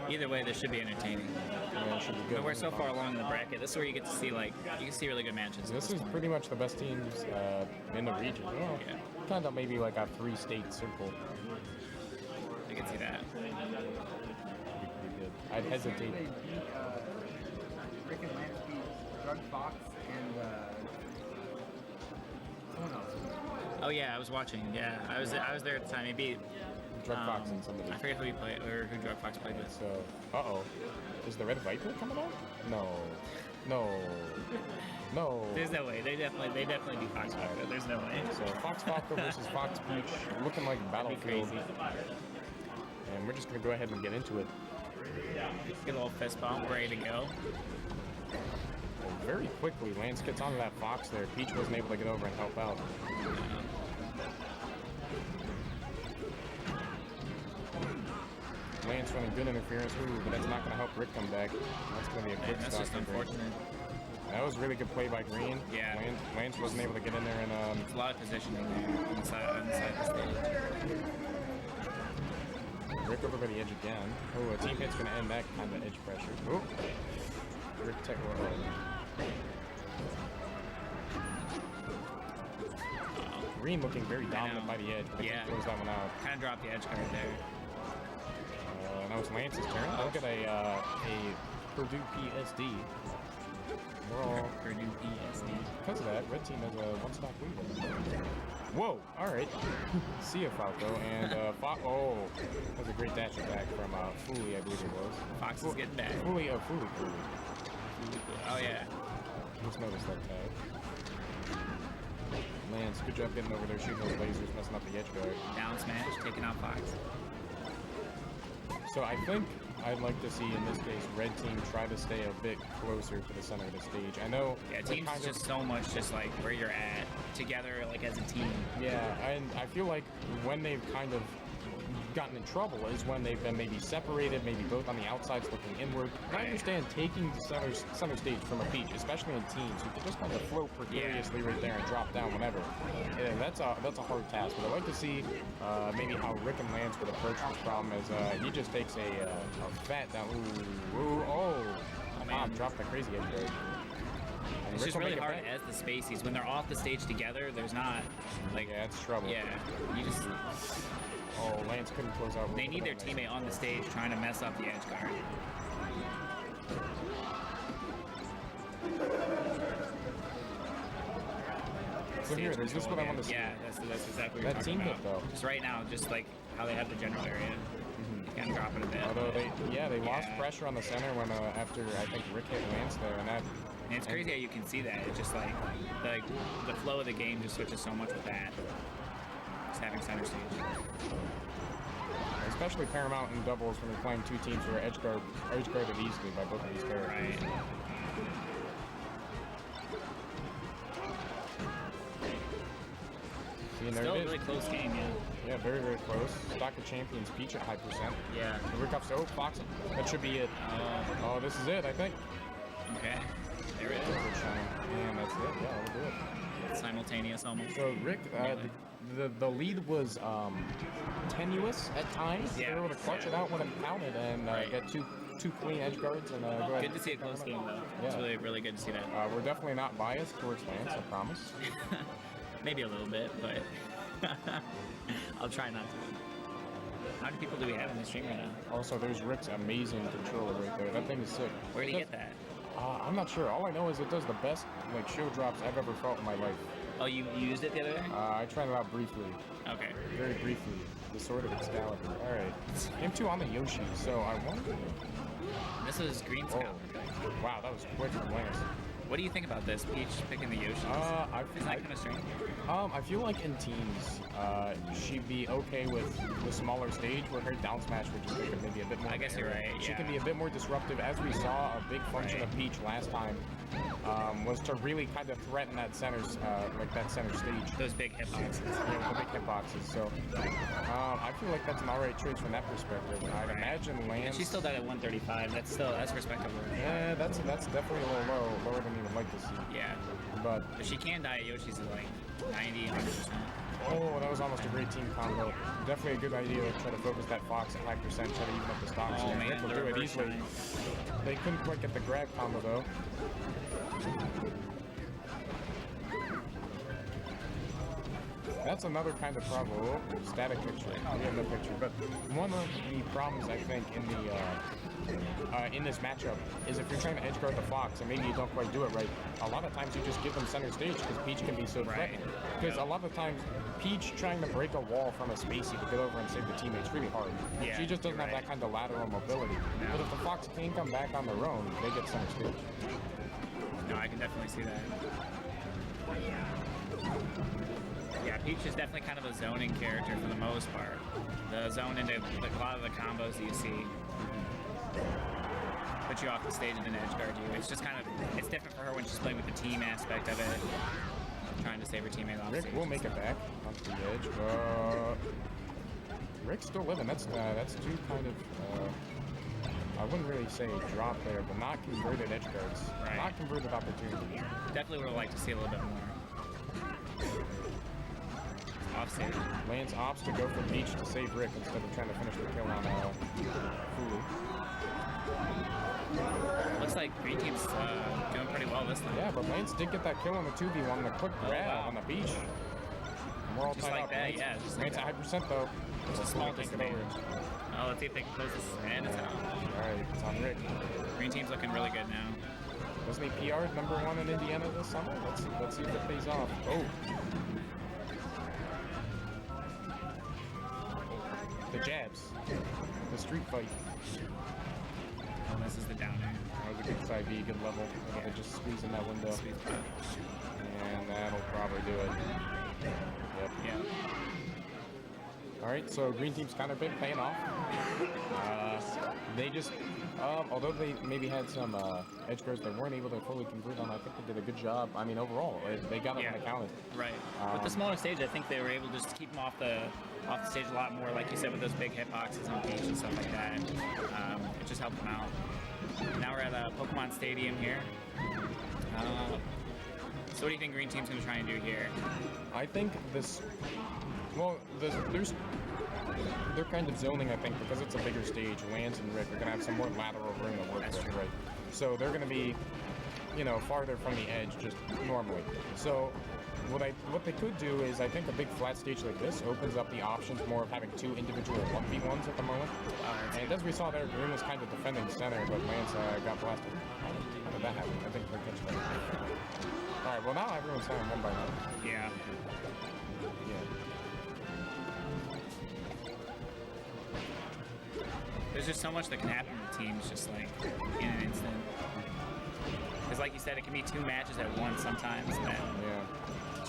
Either way, this should be entertaining. Yeah, it should be good. But we're so far along in the bracket. This is where you get to see you can see really good matches. This is pretty much the best teams in the region. Well, yeah. Kind of maybe like a 3-state circle. I can see that. Pretty good. I'd hesitate. Rick and Lance beat Drug Fox and someone else. Oh yeah, I was watching. Yeah, I was there at the time. He beat Drug Fox and somebody. I forget who he played or who Drug Fox played with. So, is the Red Viper coming out? No. There's no way. They definitely beat Fox Falco. There's no way. So Fox Falco versus Fox Peach, looking like Battlefield. And we're just gonna go ahead and get into it. Get a little fist bump, ready to go. Well, very quickly, Lance gets onto that Fox there. Peach wasn't able to get over and help out. Lance running good interference, but that's not going to help Rick come back. That's going to be a quick stop. That's just unfortunate. That was a really good play by Green. Yeah. Lance wasn't able to get in there and it's a lot of positioning there inside the stage. Rick over by the edge again. Oh, a team hit's going to end that kind of edge pressure. Oh, Rick tech Green looking very dominant by the edge, but he closed that one out. Kind of dropped the edge guard there. Now it's Lance's turn. Look at a Purdue PSD. Purdue PSD. Because of that, red team has a one-stop lead. Whoa! All right. See ya, Falco. And that was a great dash attack from Fooly, I believe it was. Fox is getting back. Fooly. Oh yeah. Just noticed that tag. Lance, good job getting over there, shooting those lasers, messing up the edge guard. Down smash, taking out Fox. So I think I'd like to see, in this case, red team try to stay a bit closer to the center of the stage. I know... Yeah, teams is just so much just like where you're at, together like as a team. Yeah, and I feel like when they've kind of gotten in trouble is when they've been maybe separated, maybe both on the outsides looking inward. I understand taking the center stage from a Peach, especially in teams, you can just kind of float precariously right there and drop down whenever. Yeah, that's a hard task, but I'd like to see maybe how Rick and Lance would approach this problem as he just takes a fat down. Dropped the crazy edge guard. It's just really hard as the Spaceys. When they're off the stage together, there's not like... Yeah, it's trouble. Yeah, you just... Oh, Lance couldn't close out. They need their teammate on the stage trying to mess up the edge guard. So here, is this what I want to see? Yeah, that's exactly what that team hit though. Just right now, just like how they have the general area. Kind of dropping a bit. Although they lost pressure on the center when after I think Rick hit Lance there, and that. And it's crazy how you can see that. It's just like the flow of the game just switches so much with that. Just having center stage. Especially Paramount in doubles when they're playing two teams who are edge guarded easily by both of these characters. Right. See, Still a really close game, yeah. Yeah, very, very close. Stock of Champions Peach at high percent. Yeah. Rick up, Fox. That should be it. Oh, this is it, I think. Okay. There it is. And that's it. Yeah, we'll do it. Simultaneous almost. So Rick, the lead was tenuous at times. Yeah. They were able to clutch it out when it counted and get two clean edge guards and go ahead. Good to see a close game though. Yeah. It's really, really good to see that. We're definitely not biased towards Lance, I promise. Maybe a little bit, but I'll try not to. How many people do we have in the stream right now? Also, there's Rick's amazing controller right there. That thing is sick. Where did he get that? I'm not sure. All I know is it does the best shield drops I've ever felt in my life. Oh, you used it the other day? I tried it out briefly. Okay. Very briefly. The Sword of Excalibur. All right. Game 2 on the Yoshi. So I wonder. This is Green Scout. Wow, that was quick from Lance. What do you think about this? Peach picking the Yoshi? Is that kind of strange? I feel like in teams, she'd be okay with the smaller stage where her down smash would just make it maybe a bit more. I guess you're right. She can be a bit more disruptive, as we saw. A big function of Peach last time was to really kind of threaten that center stage. Those big hitboxes. Yeah, the big hitboxes. So I feel like that's an alright choice from that perspective. I'd imagine Lance. And she still died at 135. That's respectable. Yeah, that's definitely a little lower than you would like to see. Yeah. But she can die at Yoshi's at like 90, 100%. Oh, that was almost a great team combo. Definitely a good idea to try to focus that Fox at high percent, try to even up the stocks. Oh man, Rick will do it easily. shine. They couldn't quite get the grab combo though. That's another kind of problem. Oh, static picture. We have no picture. But one of the problems I think in this matchup is if you're trying to edge guard the Fox and maybe you don't quite do it right, a lot of times you just give them center stage because Peach can be so threatening. Because a lot of times Peach trying to break a wall from a spacey to get over and save the teammates really hard. Yeah, She just doesn't have that kind of lateral mobility. No. But if the Fox can come back on their own, they get center stage. No, I can definitely see that. Yeah, Peach is definitely kind of a zoning character for the most part. The zone into like, a lot of the combos that you see put you off the stage and then edge guard you. It's just kind of, it's different for her when she's playing with the team aspect of it, trying to save her teammate off Rick stage. will make it back onto the edge. Rick's still living. That's two kind of, I wouldn't really say drop there, but not converted edge guards. Right. Not converted opportunities. Definitely would have liked to see a little bit more. Off stage. Lance opts to go for Peach to save Rick instead of trying to finish the kill on Fooly. Looks like green team's doing pretty well this time. Yeah, but Lance did get that kill on the 2v1, the quick grab wow. on the Peach. And we're all Just tied like up. that, Lance, yeah, just like Lance at 100% though. It's a small disadvantage. Over. Oh, let's see if they can close this, and it's out. Alright, it's on Rick. Green team's looking really good now. Wasn't he PR'd #1 in Indiana this summer? Let's see if it pays off. Oh. The jabs. The street fight. Oh, this is the down air. That was a good side B, good level. Yeah. Just squeeze in that window. Sweet spot. And that'll probably do it. Yep. Yeah. Alright, so green team's kind of been paying off. They just, although they maybe had some edge guards they weren't able to fully convert on, I think they did a good job. I mean, overall, they got them when they counted. Right. With the smaller stage, I think they were able just to keep them off the stage a lot more, like you said, with those big hitboxes on Peach and stuff like that. It just helped them out. Now we're at Pokemon Stadium here. So what do you think Green Team's going to try and do here? I think this, well, they're kind of zoning, I think, because it's a bigger stage. Lance and Rick are going to have some more lateral room to work with, right? So they're going to be, you know, farther from the edge just normally. So what they could do is, I think a big flat stage like this opens up the options more of having two individual 1v1s at the moment. And as we saw there, Green was kind of defending center, but Lance got blasted. How did that happen? I think they catch that. Alright, well now everyone's having one by one. Yeah. There's just so much that can happen with teams just like in an instant. Because like you said, it can be two matches at once sometimes. And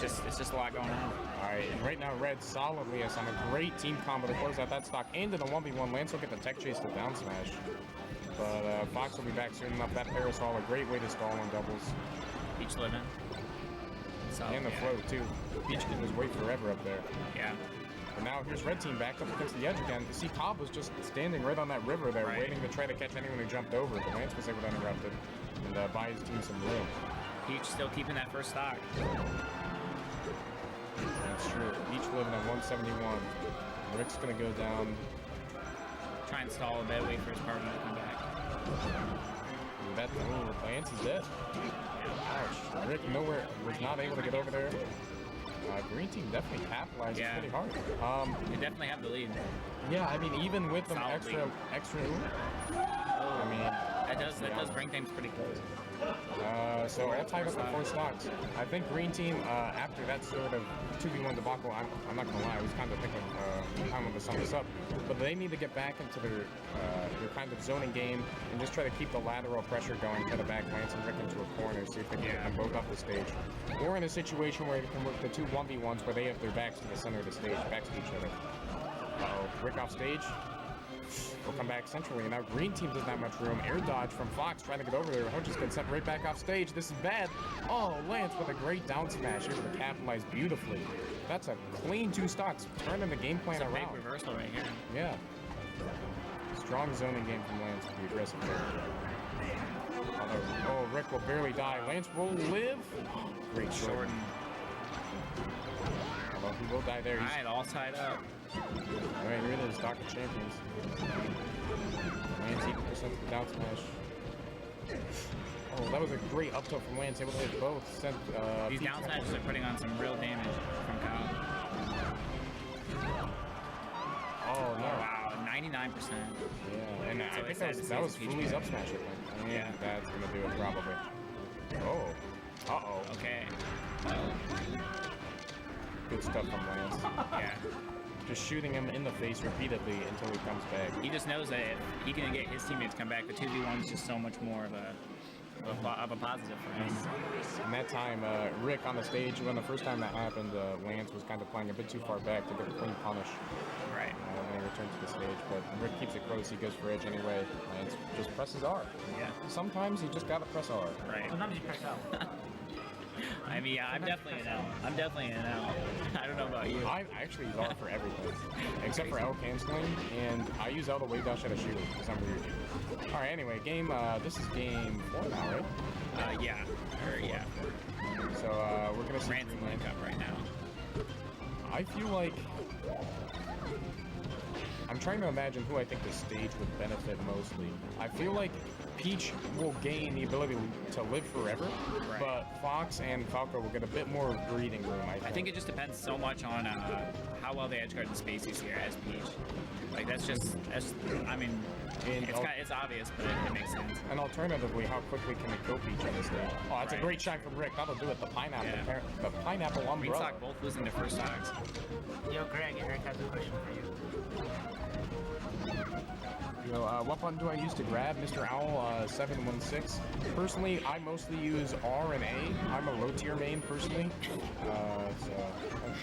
it's just a lot going on. Alright, and right now Red solidly has on a great team combo to close out that stock and in a 1v1. Lance will get the tech chase to down smash. But Fox will be back soon enough. That parasol, a great way to stall on doubles. Peach living. So, And the flow too. Peach can just wait forever up there. Yeah. But now here's Red Team back up against the edge again. You see Cobb was just standing right on that river there, waiting to try to catch anyone who jumped over. But Lance was able to interrupt it and buy his team some room. Peach still keeping that first stock. That's true. Peach living at 171. Rick's gonna go down. Try and stall a bit, wait for his partner to come back. Lance is dead. Ouch. Rick nowhere was not able to get over there. Green team definitely capitalized pretty hard. They definitely have the lead. Yeah, I mean, even with them Solid extra. Oh, I mean, that does bring things pretty close. So all tied up with 4 stocks. I think Green Team, after that sort of 2v1 debacle, I'm not gonna lie, I was kind of thinking time to sum this up, but they need to get back into their kind of zoning game and just try to keep the lateral pressure going, try to back Lance and Rick into a corner, see if they can get them both off the stage. Or in a situation where they can work the 2 1v1s where they have their backs to the center of the stage, backs to each other. Uh-oh, Rick off stage. We'll come back centrally, and now Green Team doesn't have much room. Air dodge from Fox trying to get over there. Ho just gets sent right back off stage. This is bad. Oh, Lance with a great down smash, able to capitalize beautifully. That's a clean 2 stocks, turning the game plan around. Big reversal right here. Yeah. Strong zoning game from Lance with the aggressive character. Oh, Rick will barely die. Lance will live. Great short. Although he will die there. Alright, all tied up. Alright, here it is, Dr. Champions. Lance equals to the down smash. Oh, that was a great up tilt from Lance, able to hit both. Sent, These down smashes are putting on some real damage from Kyle. Oh, no. Oh, wow, 99%. Yeah, and I So think it's that was Peach Fooly's player. up smash, I think. And Yeah. that's going to do it, probably. Oh. Uh-oh. Okay. Good stuff from Lance. Yeah. Just shooting him in the face repeatedly until he comes back. He just knows that if he can get his teammates to come back, the 2v1 is just so much more of a positive for him. And that time, Rick on the stage, when the first time that happened, Lance was kind of playing a bit too far back to get a clean punish. Right. When he returns to the stage, but Rick keeps it close, he goes for edge anyway. Lance just presses R. Yeah. Sometimes you just gotta press R. Right. Sometimes you press out. I mean, yeah, I'm definitely an L. I'm definitely an L. I don't know about you. I actually use R for everything, except for L canceling, and I use L to wave dash at a shooter for some weird. All right, anyway, this is game 4 now, right? Yeah. Or, yeah. So we're gonna see Ransom Green link Lane. up right now. I feel like I'm trying to imagine who I think the stage would benefit mostly. I feel like Peach will gain the ability to live forever, Right. but Fox and Falco will get a bit more breathing room, I think it just depends so much on how well they edgeguard the spaces here as Peach. Like that's I mean, And it's obvious, but it makes sense. And alternatively, how quickly can it kill Peach on this stage? Oh, that's a Right. great shot from Rick. That'll do it. The pineapple, Yeah. the pineapple Green umbrella. Sock both losing their first stocks. Yo, Greg, Eric has a question for you. What button do I use to grab? Mr. Owl 716. Personally, I mostly use R and A. I'm a low tier main personally, so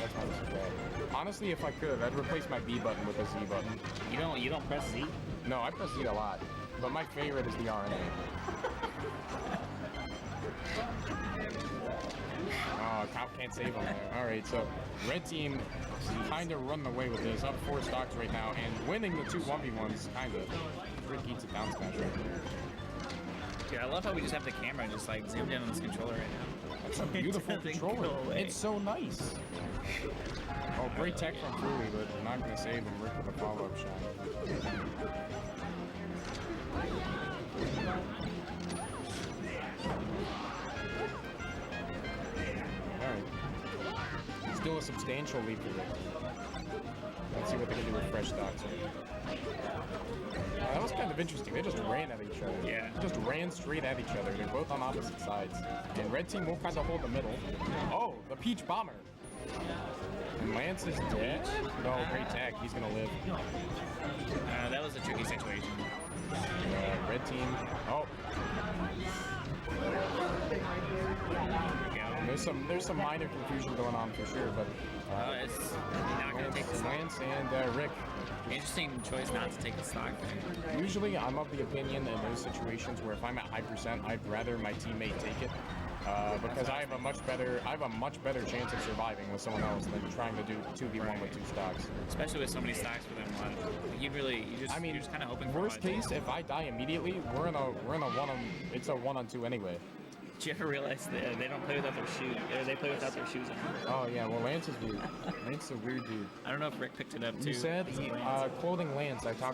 that's how this is grab. Honestly, if I could, I'd replace my B button with a Z button. You don't press Z? No, I press Z a lot, but my favorite is the R and A. Oh, Cop can't save him there. All right, so red team kind of running away with this, up 4 stocks right now, and winning the 2 1v1s, kind of. Rick eats a down smash right there. Dude, I love how we just have the camera just like zoomed in on this controller right now. That's a beautiful doesn't controller. go away. It's so nice. Oh, great tech from Fooly, but not going to save him. Rick with a follow-up shot. Alright. Still a substantial lead for Rick. Let's see what they can do with fresh stocks. That was kind of interesting. They just ran at each other. Yeah. Just ran straight at each other. They're both on opposite sides. And red team will kind of hold the middle. Oh, the Peach Bomber. And Lance is dead. No, great tag. He's going to live. That was a tricky situation. Red team. Oh. There's some minor confusion going on for sure, but It's not going to take the stock. Lance and Rick. Interesting choice not to take the stock there. Usually, I'm of the opinion in those situations where if I'm at high percent, I'd rather my teammate take it because I have a much better chance of surviving with someone else than trying to do 2v1 with 2 stocks. Especially with so many stocks for them left. You're just kind of hoping for worst a case, if I die immediately, we're in a one on. It's a 1-on-2 anyway. Did you ever realize that they don't play without their shoes? Or they play without their shoes on? Oh yeah, well Lance is weird. Lance is a weird dude. I don't know if Rick picked it up too. You said It's a Lance. quoting Lance, I talked